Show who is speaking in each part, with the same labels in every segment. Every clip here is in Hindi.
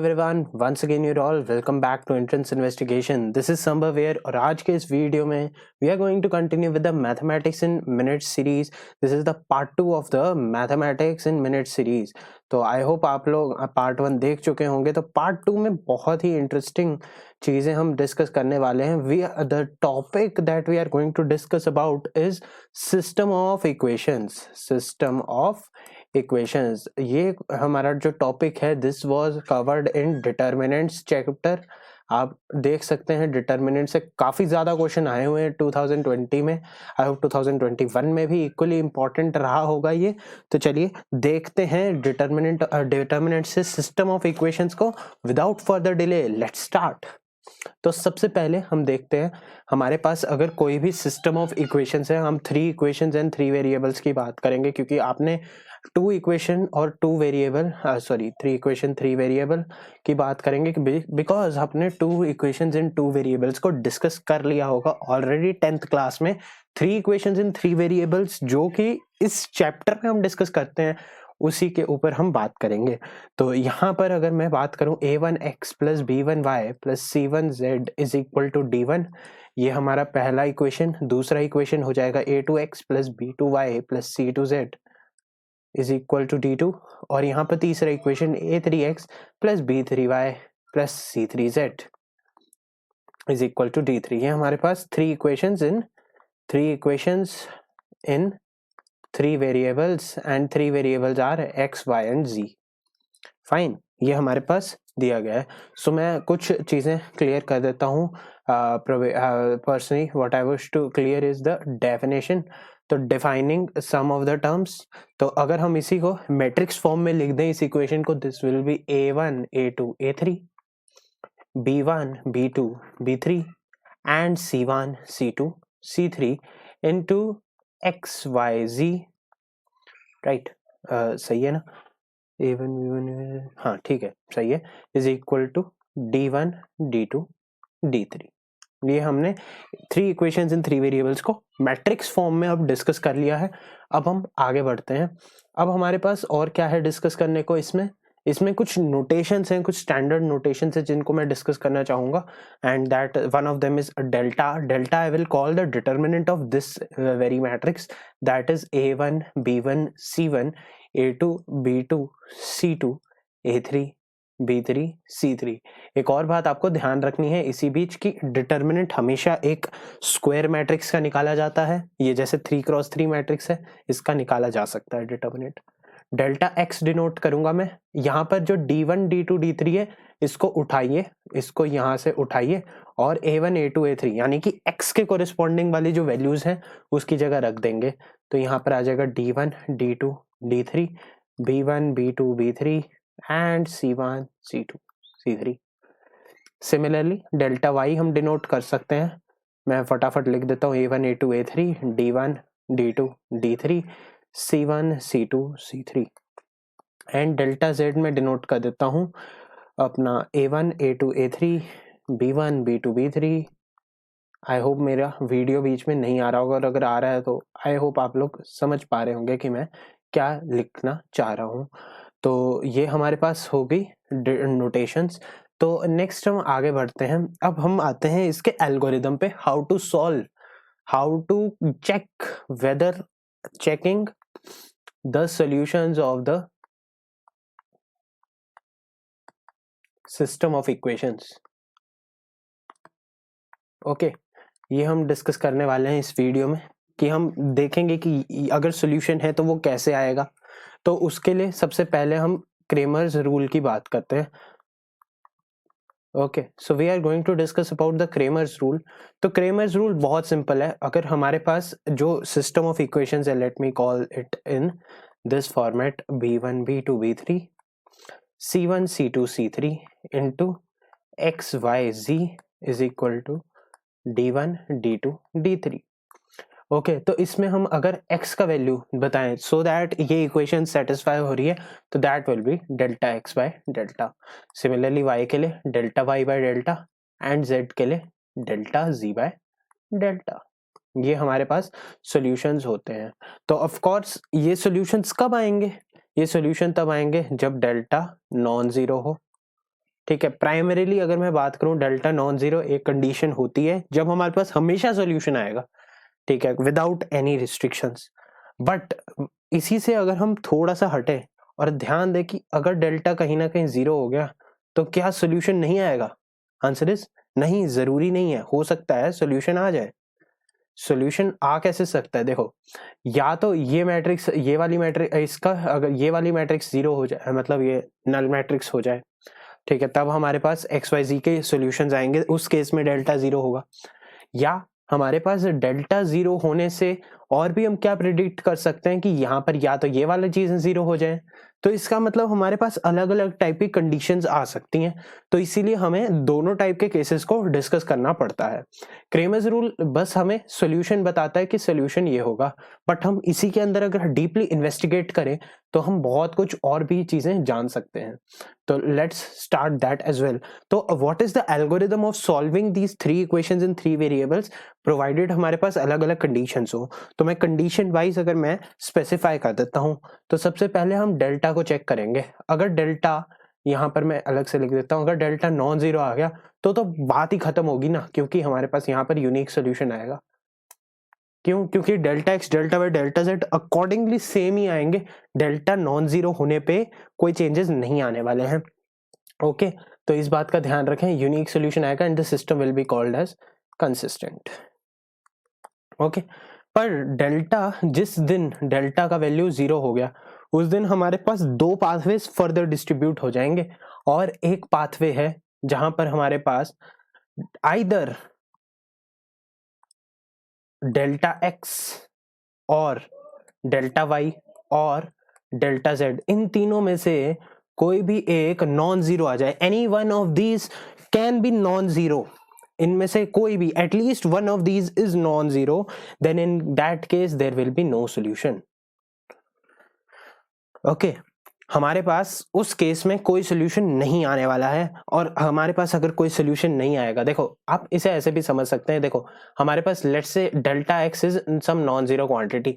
Speaker 1: everyone, once again you're all welcome back to Entrance Investigation. This is Sambhav here और आज के इस वीडियो में we are going to continue with the Mathematics in Minutes series. This is the part 2 of the Mathematics in Minutes series. तो I hope आप लोग पार्ट 1 देख चुके होंगे. तो पार्ट 2 में बहुत ही इंटरेस्टिंग चीज़ें हम डिस्कस करने वाले हैं. The topic that we are going to discuss about is system of equations. System of equations, ये हमारा जो टॉपिक है this was covered in determinants chapter. आप देख सकते हैं डिटर्मिनेंट से काफ़ी ज़्यादा क्वेश्चन आए हुए हैं 2020 में. आई होप 2021 में भी इक्वली इम्पॉर्टेंट रहा होगा ये. तो चलिए देखते हैं डिटर्मिनेंट से सिस्टम ऑफ इक्वेशंस को. Without further delay let's start. तो सबसे पहले हम देखते हैं हमारे पास अगर कोई भी सिस्टम ऑफ इक्वेशंस है. हम 3 इक्वेशंस एंड 3 वेरिएबल्स की बात करेंगे क्योंकि आपने 2 इक्वेशन और 2 वेरिएबल 3 इक्वेशन 3 वेरिएबल की बात करेंगे बिकॉज आपने 2 इक्वेशंस इन 2 वेरिएबल्स को डिस्कस कर लिया होगा ऑलरेडी 10th क्लास में. 3 इक्वेशंस इन 3 वेरिएबल्स जो कि इस चैप्टर में हम डिस्कस करते हैं उसी के ऊपर हम बात करेंगे. तो यहाँ पर अगर मैं बात करूँ a1x plus b1y plus c1z is equal to d1, ये हमारा पहला इक्वेशन. दूसरा इक्वेशन हो जाएगा a2x plus b2y plus c2z is equal to d2. और यहाँ पर तीसरा equation a3x plus b3y plus c3z is equal to d3. ये हमारे पास 3 equations in 3 variables and 3 variables are x, y and z. Fine, ये हमारे पास दिया गया है. सो मैं कुछ चीज़ें क्लियर कर देता हूँ. Personally what I wish to clear is the definition. तो defining some of the terms. तो अगर हम इसी को मैट्रिक्स फॉर्म में लिख दें इस इक्वेशन को, this will be a1 a2 a3 b1 b2 b3 and c1 c2 c3 into X Y Z. Right, सही है ना. a1 b1 हाँ ठीक है, सही है. Is equal to d1 d2 d3. ये हमने 3 इक्वेशंस इन 3 वेरिएबल्स को मैट्रिक्स फॉर्म में अब डिस्कस कर लिया है. अब हम आगे बढ़ते हैं. अब हमारे पास और क्या है डिस्कस करने को. इसमें कुछ नोटेशंस हैं, कुछ स्टैंडर्ड नोटेशंस हैं जिनको मैं डिस्कस करना चाहूँगा. And that one of them is delta. I will call the determinant of this very matrix, that is a1 b1 c1 a2 b2 c2 a3 b3 c3. एक और बात आपको ध्यान रखनी है इसी बीच की डिटर्मिनेंट हमेशा एक स्क्वायर मैट्रिक्स का निकाला जाता है. ये जैसे 3x3 मैट्रिक्स है, इसका निकाला जा सकता है डिटर्मिनेंट. डेल्टा x डिनोट करूंगा मैं. यहाँ पर जो d1 d2 d3 है इसको उठाइए, इसको यहाँ से उठाइए और a1 a2 a3 यानी कि x के कोरिस्पॉन्डिंग वाली जो वैल्यूज हैं उसकी जगह रख देंगे. तो यहाँ पर आ जाएगा d1 d2 d3 b1 b2 b3 and c1 c2 c3. Similarly delta y हम डिनोट कर सकते हैं. मैं फटाफट लिख देता हूँ a1 a2 a3 d1 d2 d3 c1 c2 c3. And delta z में डिनोट कर देता हूँ अपना a1 a2 a3 b1 b2 b3. I hope मेरा वीडियो बीच में नहीं आ रहा होगा, और अगर आ रहा है तो आई होप आप लोग समझ पा रहे होंगे कि मैं क्या लिखना चाह रहा हूँ. तो ये हमारे पास हो गई नोटेशंस. तो नेक्स्ट हम आगे बढ़ते हैं. अब हम आते हैं इसके एल्गोरिदम पे. How to solve, how to check whether checking the solutions of the system of equations. Okay, ये हम डिस्कस करने वाले हैं इस वीडियो में कि हम देखेंगे कि अगर सॉल्यूशन है तो वो कैसे आएगा. तो उसके लिए सबसे पहले हम क्रेमर्स रूल की बात करते हैं. Okay, so we are going to discuss about the Cramer's rule. तो क्रेमर्स रूल बहुत सिंपल है. अगर हमारे पास जो सिस्टम ऑफ इक्वेशंस है, let me call it in this format b1 b2 b3 c1 c2 c3 into x y z is equal to d1 d2 d3. Okay, तो इसमें हम अगर x का वैल्यू बताएं सो दैट ये इक्वेशन सेटिस्फाई हो रही है तो that will be delta x by delta. Similarly y के लिए delta y by delta and z के लिए डेल्टा z बाय डेल्टा. ये हमारे पास सॉल्यूशंस होते हैं. तो ऑफ कोर्स ये सॉल्यूशंस कब आएंगे? ये सॉल्यूशन तब आएंगे जब डेल्टा नॉन जीरो हो. ठीक है, प्राइमरीली अगर मैं बात करूं डेल्टा नॉन जीरो एक कंडीशन होती है जब हमारे पास हमेशा सॉल्यूशन आएगा, ठीक है, विदाउट एनी रिस्ट्रिक्शंस। बट इसी से अगर हम थोड़ा सा हटे और ध्यान दें कि अगर डेल्टा कहीं ना कहीं जीरो हो गया तो क्या सॉल्यूशन नहीं आएगा? आंसर इज नहीं, जरूरी नहीं है, हो सकता है सॉल्यूशन आ जाए। सॉल्यूशन आ कैसे सकता है? देखो, या तो ये मैट्रिक्स, ये वाली मैट्रिक्स, इसका अगर ये वाली मैट्रिक्स जीरो हो जाए, मतलब ये नल मैट्रिक्स हो जाए, ठीक है, तब हमारे पास एक्स वाई जी के सॉल्यूशंस आएंगे, उस केस में डेल्टा जीरो होगा। या हमारे पास डेल्टा जीरो होने से और भी हम क्या प्रिडिक्ट कर सकते हैं कि यहाँ पर या तो ये वाली चीजें जीरो हो जाए, तो इसका मतलब हमारे पास अलग अलग टाइप की कंडीशंस आ सकती हैं। तो इसीलिए हमें दोनों टाइप के केसेस को डिस्कस करना पड़ता है। क्रेमर्स रूल बस हमें सॉल्यूशन बताता है कि सॉल्यूशन ये होगा, बट हम इसी के अंदर अगर डीपली इन्वेस्टिगेट करें तो हम बहुत कुछ और भी चीजें जान सकते हैं। तो let's start that as well. तो what is the algorithm of solving these three equations in three variables, provided हमारे पास अलग अलग कंडीशंस हो। तो मैं कंडीशन वाइज अगर मैं स्पेसिफाई कर देता हूं, तो सबसे पहले हम डेल्टा को चेक करेंगे। अगर डेल्टा, यहां पर मैं अलग से लिख देता हूं, अगर डेल्टा नॉन जीरो आ गया तो बात ही खत्म होगी ना, क्योंकि हमारे पास यहाँ पर यूनिक सोल्यूशन आएगा। क्यों? क्योंकि delta X, delta Y, delta Z accordingly same ही आएंगे। डेल्टा नॉन जीरो होने पे कोई चेंजेस नहीं आने वाले हैं। ओके, तो इस बात का ध्यान रखें, यूनिक सोल्यूशन आएगा and the system will be called as consistent. Okay, पर डेल्टा, जिस दिन डेल्टा का वैल्यू जीरो हो गया उस दिन हमारे पास दो पाथवेज फर्दर डिस्ट्रीब्यूट हो जाएंगे, और एक पाथवे है जहां पर हमारे पास आइदर डेल्टा एक्स और डेल्टा वाई और डेल्टा जेड, इन तीनों में से कोई भी एक नॉन जीरो आ जाए। Any one of these can be non zero, इनमें से कोई भी, at least one of these is non zero, then in that case there will be no solution. Okay, हमारे पास उस केस में कोई सोल्यूशन नहीं आने वाला है। और हमारे पास अगर कोई सोल्यूशन नहीं आएगा, देखो आप इसे ऐसे भी समझ सकते हैं, देखो हमारे पास let's say delta X is some non zero quantity,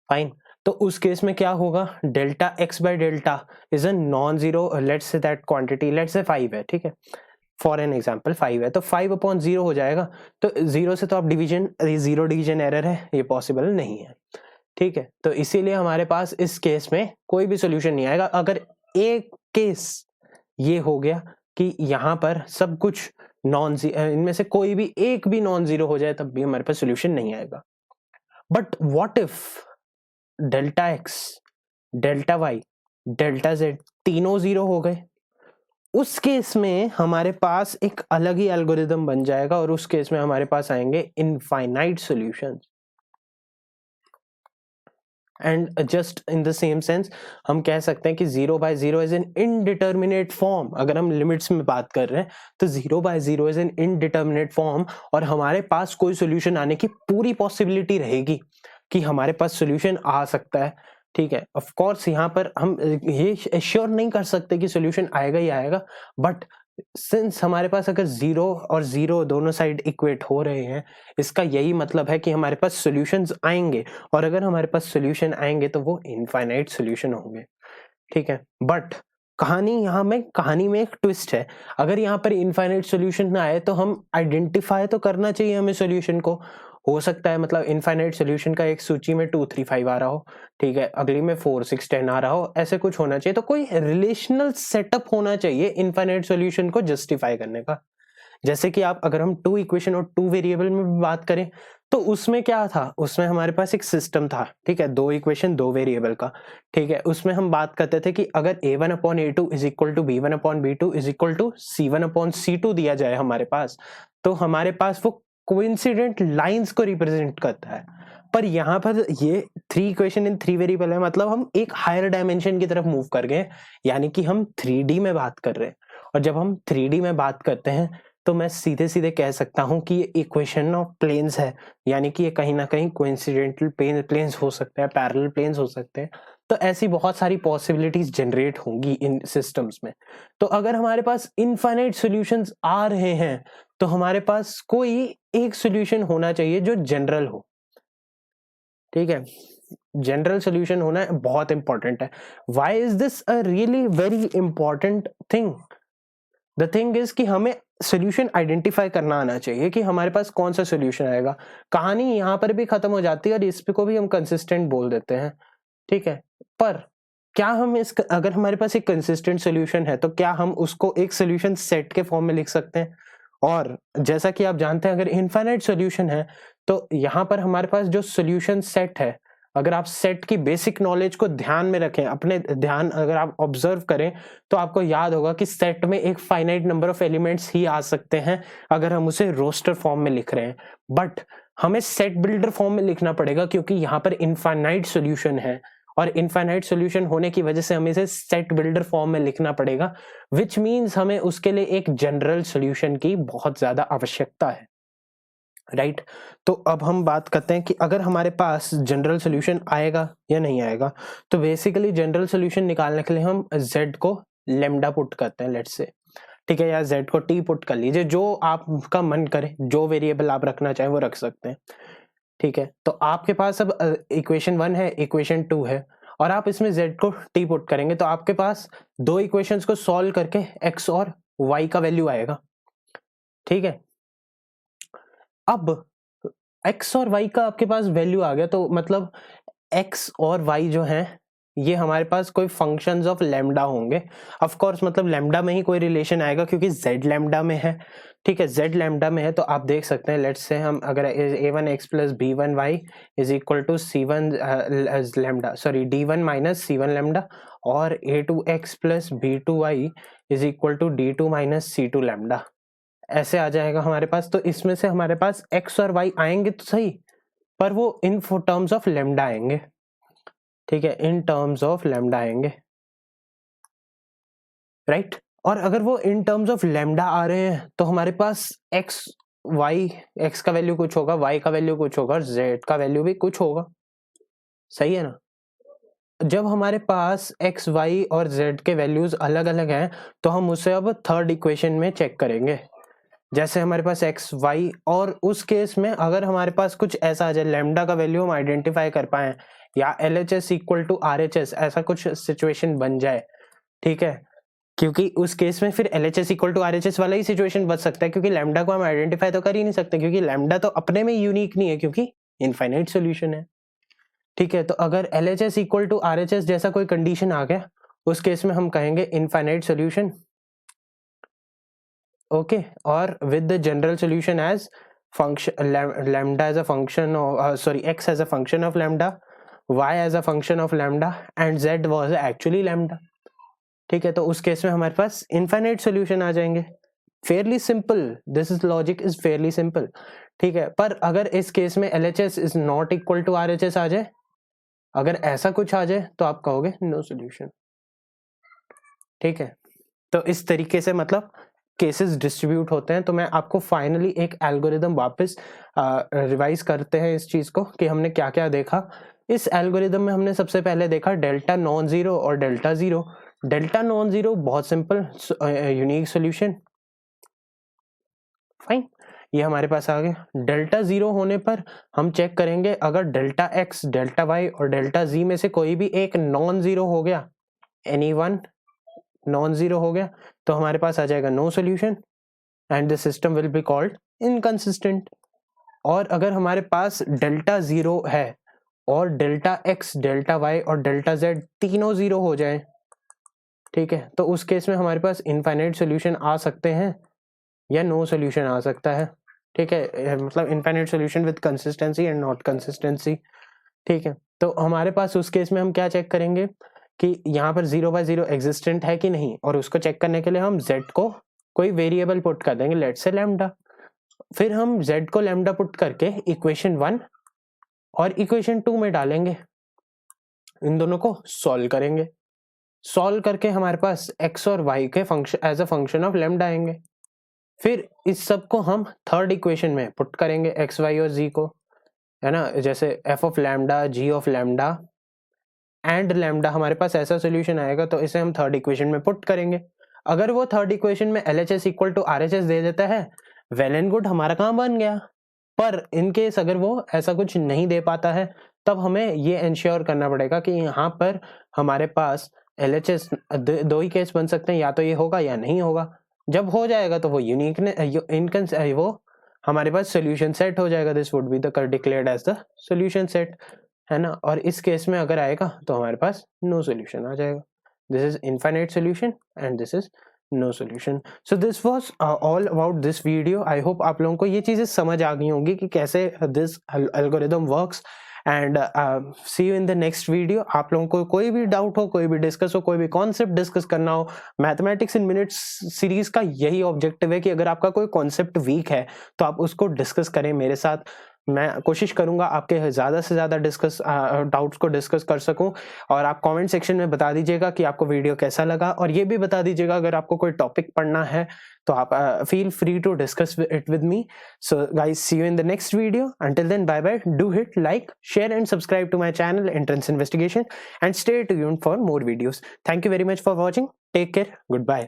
Speaker 1: fine. तो उस केस में क्या होगा, delta X by delta is a non zero, let's say that quantity let's say 5 है, ठीक है, फॉर एन एग्जांपल 5 है, तो 5 अपॉन 0 हो जाएगा। तो 0 से तो आप डिवीजन, जीरो डिवीजन एरर है, ये पॉसिबल नहीं है, ठीक है। तो इसीलिए हमारे पास इस केस में कोई भी सोल्यूशन नहीं आएगा। अगर एक केस ये हो गया कि यहाँ पर सब कुछ नॉन, इनमें से कोई भी एक भी नॉन जीरो हो जाए, तब भी हमारे पास सोल्यूशन नहीं आएगा। But what if delta X, delta Y, delta Z तीनों जीरो हो गए? उस केस में हमारे पास एक अलग ही एल्गोरिदम बन जाएगा, और उस केस में हमारे पास आएंगे infinite solutions. And just in the same sense हम कह सकते हैं कि 0/0 इज एन इनडिटर्मिनेट फॉर्म। अगर हम लिमिट्स में बात कर रहे हैं तो 0/0 इज एन इनडिटर्मिनेट फॉर्म, और हमारे पास कोई सोल्यूशन आने की पूरी पॉसिबिलिटी रहेगी कि हमारे पास सोल्यूशन आ सकता है, ठीक है। ऑफ कोर्स यहाँ पर हम ये एश्योर नहीं कर सकते कि सोल्यूशन आएगा ही आएगा, बट सिंस हमारे पास अगर 0 और 0 दोनों साइड इक्वेट हो रहे हैं, इसका यही मतलब है कि हमारे पास सॉल्यूशंस आएंगे, और अगर हमारे पास सॉल्यूशन आएंगे तो वो इनफाइनाइट सॉल्यूशन होंगे, ठीक है। बट कहानी में एक ट्विस्ट है। अगर यहाँ पर इनफाइनाइट सॉल्यूशन ना आए तो हम आइडेंटिफाई तो करना चाहिए हमें सॉल्यूशन को। हो सकता है मतलब इनफाइनाइट सॉल्यूशन का एक सूची में 2, 3, 5 आ रहा हो, ठीक है, अगली में 4, 6, 10 आ रहा हो, ऐसे कुछ होना चाहिए। तो कोई रिलेशनल सेटअप होना चाहिए इनफाइनाइट सॉल्यूशन को जस्टिफाई करने का। जैसे कि आप, अगर हम 2 इक्वेशन और 2 वेरिएबल में भी बात करें तो उसमें क्या था, उसमें हमारे पास एक सिस्टम था, ठीक है, 2 इक्वेशन 2 वेरिएबल का, ठीक है। उसमें हम बात करते थे कि अगर a1/a2 is equal to b1/b2 is equal to c1/c2 दिया जाए हमारे पास, तो हमारे पास वो कोइंसिडेंट लाइंस को रिप्रेजेंट करता है। पर यहाँ पर ये 3 इक्वेशन इन 3 वेरिएबल है, मतलब हम एक हायर डायमेंशन की तरफ मूव कर गए, यानी कि हम 3D में बात कर रहे हैं। और जब हम 3D में बात करते हैं तो मैं सीधे सीधे कह सकता हूं कि ये इक्वेशन ऑफ प्लेन्स है, यानी कि ये कहीं ना कहीं कोइंसिडेंटल प्लेन्स हो सकते हैं, पैरेलल प्लेन्स हो सकते हैं। तो ऐसी बहुत सारी पॉसिबिलिटीज जनरेट होंगी इन सिस्टम्स में। तो अगर हमारे पास इनफाइनाइट सॉल्यूशंस आ रहे हैं तो हमारे पास कोई एक सॉल्यूशन होना चाहिए जो जनरल हो, ठीक है। जनरल सॉल्यूशन होना बहुत इंपॉर्टेंट है। Why is this a really very important thing? The thing is कि हमें सोल्यूशन आइडेंटिफाई करना आना चाहिए कि हमारे पास कौन सा सोल्यूशन आएगा। कहानी यहाँ पर भी खत्म हो जाती है और इस पे को भी हम कंसिस्टेंट बोल देते हैं, ठीक है। पर क्या हम अगर हमारे पास एक कंसिस्टेंट सोल्यूशन है तो क्या हम उसको एक सोल्यूशन सेट के फॉर्म में लिख सकते हैं? और जैसा कि आप जानते हैं अगर इनफाइनाइट सोल्यूशन है तो यहाँ पर हमारे पास जो सोल्यूशन सेट है, अगर आप सेट की बेसिक नॉलेज को ध्यान में रखें, अपने ध्यान अगर आप ऑब्जर्व करें तो आपको याद होगा कि सेट में एक फाइनाइट नंबर ऑफ एलिमेंट्स ही आ सकते हैं अगर हम उसे रोस्टर फॉर्म में लिख रहे हैं। बट हमें सेट बिल्डर फॉर्म में लिखना पड़ेगा क्योंकि यहाँ पर इनफाइनाइट सोल्यूशन है और इनफाइनाइट सोल्यूशन होने की वजह से हमें इसे सेट बिल्डर फॉर्म में लिखना पड़ेगा, विच मीन्स हमें उसके लिए एक जनरल सोल्यूशन की बहुत ज्यादा आवश्यकता है, राइट। तो अब हम बात करते हैं कि अगर हमारे पास जनरल सोल्यूशन आएगा या नहीं आएगा। तो बेसिकली जनरल सोल्यूशन निकालने के लिए हम z को लेमडा पुट करते हैं, लेट्स से, ठीक है, या z को t पुट कर लीजिए, जो आपका मन करे, जो वेरिएबल आप रखना चाहें वो रख सकते हैं, ठीक है। तो आपके पास अब इक्वेशन 1 है, इक्वेशन 2 है और आप इसमें z को t पुट करेंगे तो आपके पास दो इक्वेशंस को सॉल्व करके x और y का वैल्यू आएगा, ठीक है। अब x और y का आपके पास वैल्यू आ गया तो मतलब x और y जो हैं ये हमारे पास कोई फंक्शंस ऑफ लैम्डा होंगे। ऑफ कोर्स मतलब लैम्डा में ही कोई रिलेशन आएगा क्योंकि z लैम्डा में है, ठीक है, z लैम्डा में है। तो आप देख सकते हैं, लेट्स से हम अगर a1x plus b1y is equal to c1 lambda, sorry d1 minus c1 lambda और a2x plus b2y is equal to d2 minus c2 lambda, ऐसे आ जाएगा हमारे पास। तो इसमें से हमारे पास x और y आएंगे तो सही, पर वो इन टर्म्स ऑफ लैम्डा आएंगे, ठीक है, इन टर्म्स ऑफ लैम्डा आएंगे, राइट। और अगर वो इन टर्म्स ऑफ लैम्डा आ रहे हैं तो हमारे पास x का वैल्यू कुछ होगा, y का वैल्यू कुछ होगा और z का वैल्यू भी कुछ होगा, सही है ना। जब हमारे पास x, y और z के वैल्यूज अलग अलग हैं तो हम उसे अब थर्ड इक्वेशन में चेक करेंगे। जैसे हमारे पास x, y और उस केस में अगर हमारे पास कुछ ऐसा आ जाए, लैम्डा का वैल्यू हम आइडेंटिफाई कर पाए या LHS इक्वल टू RHS, ऐसा कुछ सिचुएशन बन जाए, ठीक है, क्योंकि उस केस में फिर LHS इक्वल टू RHS वाला ही सिचुएशन बच सकता है क्योंकि लैम्डा को हम आइडेंटिफाई तो कर ही नहीं सकते क्योंकि लैम्डा तो अपने में यूनिक नहीं है क्योंकि इनफाइनाइट सोल्यूशन है, ठीक है। तो अगर LHS इक्वल टू RHS जैसा कोई कंडीशन आ गया उस केस में हम कहेंगे इनफाइनाइट सोल्यूशन, ओके। और with the general solution as function lambda as a function of x as a function of lambda, y as a function of lambda and z was actually lambda, ठीक है। तो उस केस में हमारे पास इनफाइनाइट सॉल्यूशन आ जाएंगे। Fairly simple, this is logic is fairly simple, ठीक है। पर अगर इस केस में LHS is not equal to RHS आ जाए, अगर ऐसा कुछ आ जाए तो आप कहोगे नो सॉल्यूशन, ठीक है। तो इस तरीके से मतलब केसेस डिस्ट्रीब्यूट होते हैं। तो मैं आपको फाइनली एक एल्गोरिदम वापस रिवाइज करते हैं इस चीज को कि हमने क्या क्या देखा। इस एल्गोरिदम में हमने सबसे पहले देखा डेल्टा नॉन जीरो और delta zero. Delta non zero बहुत सिंपल, यूनिक सॉल्यूशन, फाइन, ये हमारे पास आ गया। डेल्टा जीरो होने पर हम चेक करेंगे अगर डेल्टा एक्स, डेल्टा वाई और डेल्टा जी में से कोई भी एक नॉन जीरो हो गया, एनी वन नॉन जीरो हो गया, तो हमारे पास आ जाएगा no solution and the system will be called inconsistent. और अगर हमारे पास डेल्टा जीरो है और डेल्टा एक्स, डेल्टा वाई और डेल्टा जेड तीनों जीरो हो जाए, ठीक है, तो उस केस में हमारे पास इनफाइनाइट सॉल्यूशन आ सकते हैं या नो सॉल्यूशन आ सकता है, ठीक है, मतलब infinite solution with consistency and not consistency, ठीक है। तो हमारे पास उस केस में हम क्या चेक करेंगे कि यहाँ पर 0/0 एग्जिस्टेंट है कि नहीं, और उसको चेक करने के लिए हम z को कोई वेरिएबल पुट कर देंगे, लेट्स से लैम्डा। फिर हम z को लैम्डा पुट करके इक्वेशन 1 और इक्वेशन 2 में डालेंगे, इन दोनों को सॉल्व करेंगे। सॉल्व करके हमारे पास x और y के function as a function of lambda आएंगे। फिर इस सब को हम थर्ड इक्वेशन में पुट करेंगे, x, y और z को, है ना, जैसे f of lambda, g of lambda and lambda, हमारे पास ऐसा सोल्यूशन आएगा तो इसे हम थर्ड इक्वेशन में पुट करेंगे। अगर वो थर्ड इक्वेशन में LHS इक्वल टू RHS दे देता है, वेल एंड गुड, हमारा काम बन गया। पर इन केस अगर वो ऐसा कुछ नहीं दे पाता है तब हमें ये इंश्योर करना पड़ेगा कि यहाँ पर हमारे पास LHS दो ही केस बन सकते हैं, या तो ये होगा या नहीं होगा। जब हो जाएगा तो वो यूनिक वो हमारे पास सोल्यूशन सेट हो जाएगा. This would be the declared as the solution set, है ना. और इस केस में अगर आएगा तो हमारे पास नो सोल्यूशन आ जाएगा. This is infinite solution and this is no solution. So this was all about this video. I hope आप लोगों को ये चीजें समझ आ गई होंगी कि कैसे this algorithm works. And see you in the next video. आप लोगों को कोई भी डाउट हो, कोई भी डिस्कस हो, कोई भी कॉन्सेप्ट डिस्कस करना हो, मैथमेटिक्स इन मिनट्स सीरीज का यही ऑब्जेक्टिव है कि अगर आपका कोई कॉन्सेप्ट वीक है तो आप उसको डिस्कस करें मेरे साथ. मैं कोशिश करूंगा आपके ज़्यादा से ज़्यादा डाउट्स को डिस्कस कर सकूं. और आप कमेंट सेक्शन में बता दीजिएगा कि आपको वीडियो कैसा लगा, और ये भी बता दीजिएगा अगर आपको कोई टॉपिक पढ़ना है तो आप feel free to discuss it with me. So guys, see you in the next video. Until then, bye bye. Do hit like, share and subscribe to my channel Entrance Investigation, and stay tuned for more videos. Thank you very much for watching. Take care. Goodbye.